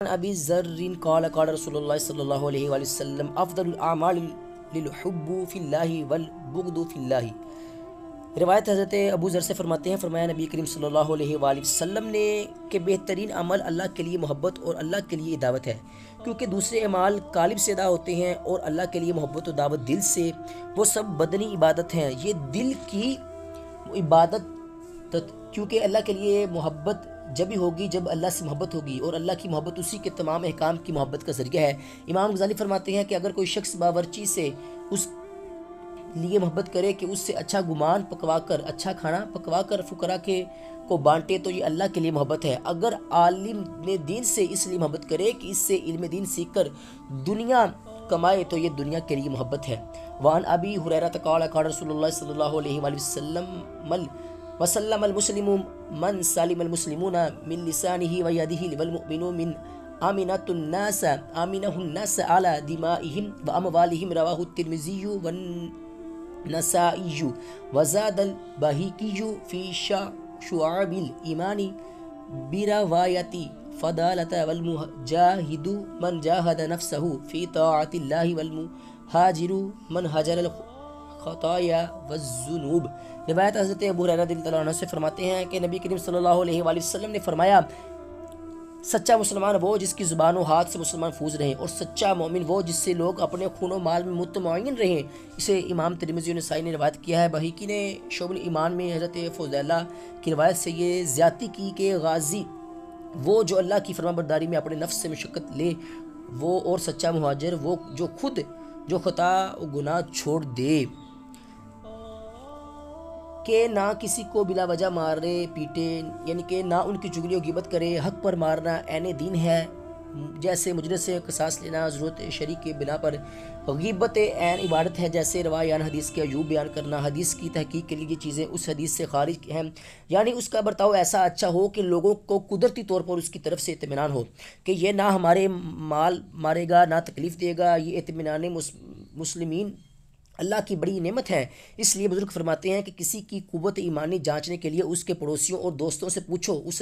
عن ابی ذر قال قال رسول اللہ صلی اللہ علیہ وآلہ وسلم افضل الاعمال للحب فی اللہ والبغض فی اللہ۔ روایت حضرت ابو ذر سے فرماتے ہیں، فرمایا نبی کریم صلی اللہ علیہ وآلہ وسلم نے کہ بہترین عمل اللہ کے لیے محبت اور اللہ کے لیے دعوت ہے، کیونکہ دوسرے اعمال قالب سے ادا ہوتے ہیں اور اللہ کے لیے محبت و دعوت دل سے، وہ سب بدنی عبادت ہیں، یہ دل کی عبادت، کیونکہ اللہ کے لیے محبت جب ہی ہوگی جب اللہ سے محبت ہوگی، اور اللہ کی محبت اسی کے تمام احکام کی محبت کا ذریعہ ہے۔ امام غزالی فرماتے ہیں کہ اگر کوئی شخص باورچی سے اس لیے محبت کرے کہ اس سے اچھا گمان پکوا کر، اچھا کھانا پکوا کر فقراء کو بانٹے تو یہ اللہ کے لیے محبت ہے۔ اگر عالم دین سے اس لیے محبت کرے کہ اس سے علم دین سیکھ کر دنیا کمائے تو یہ دنیا کے لیے محبت ہے۔ وعن ابی ہریرہ قال قال رسول اللہ صلی اللہ علیہ وآلہ وسلم المسلم من سلم المسلمون من لسانه ويده والمؤمن من آمنة الناس على دمائهم وأموالهم، رواه الترمذي والنسائي وزاد البهقي في شعب الإيمان برواية فضالة، والمجاهد من جاهد نفسه في طاعة الله والمهاجر من هجر الخطايا والذنوب۔ روایت حضرت ابو ہریرہ رضی اللہ عنہ سے فرماتے ہیں کہ نبی کریم صلی اللہ علیہ وآلہ وسلم نے فرمایا، سچا مسلمان وہ جس کی زبان و ہاتھ سے مسلمان محفوظ رہیں، اور سچا مومن وہ جس سے لوگ اپنے خون و مال میں مطمئن رہیں۔ اسے امام ترمذی و نسائی نے روایت کیا ہے۔ بہقی نے شعب الایمان میں حضرت فضیلہ کی روایت سے یہ زیادتی کی کہ غازی وہ جو اللہ کی فرما برداری میں اپنے نفس سے مشقت لے، وہ، اور سچا مہاجر وہ جو خطا و گناہ چھوڑ دے، کہ نہ کسی کو بلا وجہ مارے پیٹے، یعنی کہ نہ ان کی چغلی و غیبت کرے۔ حق پر مارنا عین دین ہے، جیسے مجرم سے قصاص لینا ضرورت شرعی کے بنا پر۔ غیبت عین عبادت ہے، جیسے روایان حدیث کے عیوب بیان کرنا۔ حدیث کی تحقیق کے لیے یہ چیزیں اس حدیث سے خارج ہیں، یعنی اس کا برتاؤ ایسا اچھا ہو کہ لوگوں کو قدرتی طور پر اس کی طرف سے اطمینان ہو کہ یہ نہ ہمارے مال مارے گا، نہ تکلیف دے گا۔ یہ اطمینان مسلمین اللہ کی بڑی نعمت ہے۔ اس لیے بزرگ فرماتے ہیں کہ کسی کی قوت ایمانی جانچنے کے لیے اس کے پڑوسیوں اور دوستوں سے پوچھو۔ اس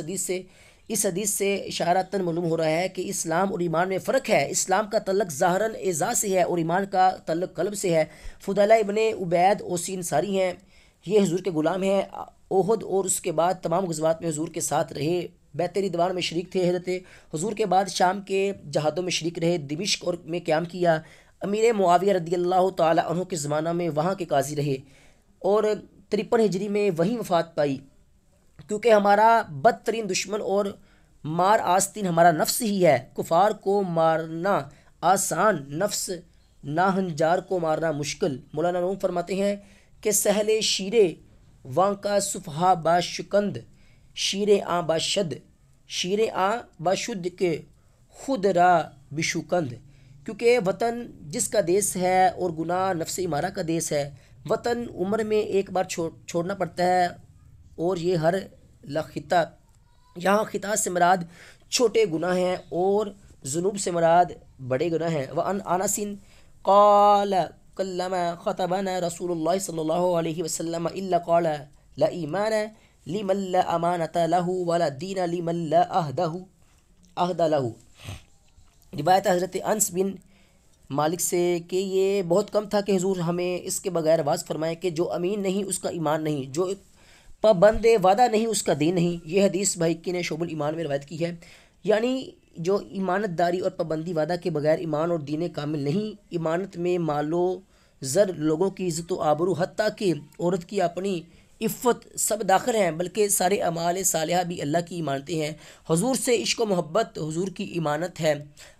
حدیث سے اشارتاً معلوم ہو رہا ہے کہ اسلام اور ایمان میں فرق ہے۔ اسلام کا تعلق ظاہراً اعضاء سے ہے اور ایمان کا تعلق قلب سے ہے۔ فضیلہ ابن عبید اوسی انصاری ہیں، یہ حضور کے غلام ہیں۔ احد اور اس کے بعد تمام غزوات میں حضور کے ساتھ رہے، بیعت رضوان میں شریک تھے۔ حضرت حضور کے بعد شام کے جہادوں میں شریک رہے، دمشق میں قیام کیا۔ امیر معاویہ رضی اللہ تعالی عنہ کے زمانہ میں وہاں کے قاضی رہے، اور 53 ہجری میں وہیں وفات پائی۔ کیونکہ ہمارا بدترین دشمن اور مار آستین ہمارا نفس ہی ہے۔ کفار کو مارنا آسان، نفس ناہنجار کو مارنا مشکل۔ مولانا روم فرماتے ہیں کہ سہل شیرے واں کا صفحہ باشکند، شیر آ باشد، شیر آ باشد کے خود را بشکند۔ کیونکہ وطن جس کا دیس ہے اور گناہ نفس امارہ کا دیس ہے۔ وطن عمر میں ایک بار چھوڑنا پڑتا ہے، اور یہ ہر لخطہ، یہاں خطا سے مراد چھوٹے گناہ ہیں اور ذنوب سے مراد بڑے گناہ ہیں۔ وعن انس قال کلما خطبنا رسول اللہ صلی اللہ علیہ وسلم الا قال لا ایمان لمن لا امانۃ له ولا دین لمن لا عہد له۔ روایت حضرت انس بن مالک سے کہ یہ بہت کم تھا کہ حضور ہمیں اس کے بغیر واضح فرمائے کہ جو امین نہیں اس کا ایمان نہیں، جو پابند وعدہ نہیں اس کا دین نہیں۔ یہ حدیث بہقی نے شعب الایمان میں روایت کی ہے، یعنی جو ایمانت داری اور پابندی وعدہ کے بغیر ایمان اور دین کامل نہیں۔ ایمانت میں مال و زر، لوگوں کی عزت و آبرو، حتیٰ کہ عورت کی اپنی عفت سب داخل ہیں، بلکہ سارے اعمال صالحہ بھی اللہ کی ایمانتیں ہیں۔ حضور سے عشق و محبت حضور کی ایمانت ہے۔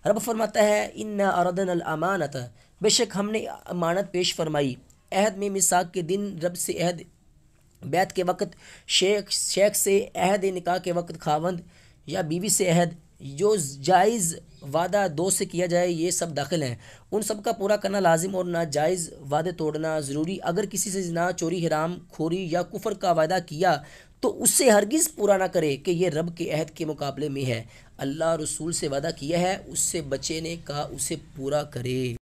رب فرماتا ہے انا عرضنا الامانۃ، بے شک ہم نے امانت پیش فرمائی۔ عہد میں میثاق کے دن رب سے عہد، بیعت کے وقت شیخ سے عہد، نکاح کے وقت خاوند یا بیوی سے عہد، جو جائز وعدہ دو سے کیا جائے یہ سب داخل ہیں۔ ان سب کا پورا کرنا لازم اور ناجائز وعدے توڑنا ضروری۔ اگر کسی سے زنا، چوری، حرام خوری یا کفر کا وعدہ کیا تو اسے ہرگز پورا نہ کرے کہ یہ رب کے عہد کے مقابلے میں ہے۔ اللہ رسول سے وعدہ کیا ہے، اس سے بچنے کا اسے پورا کرے۔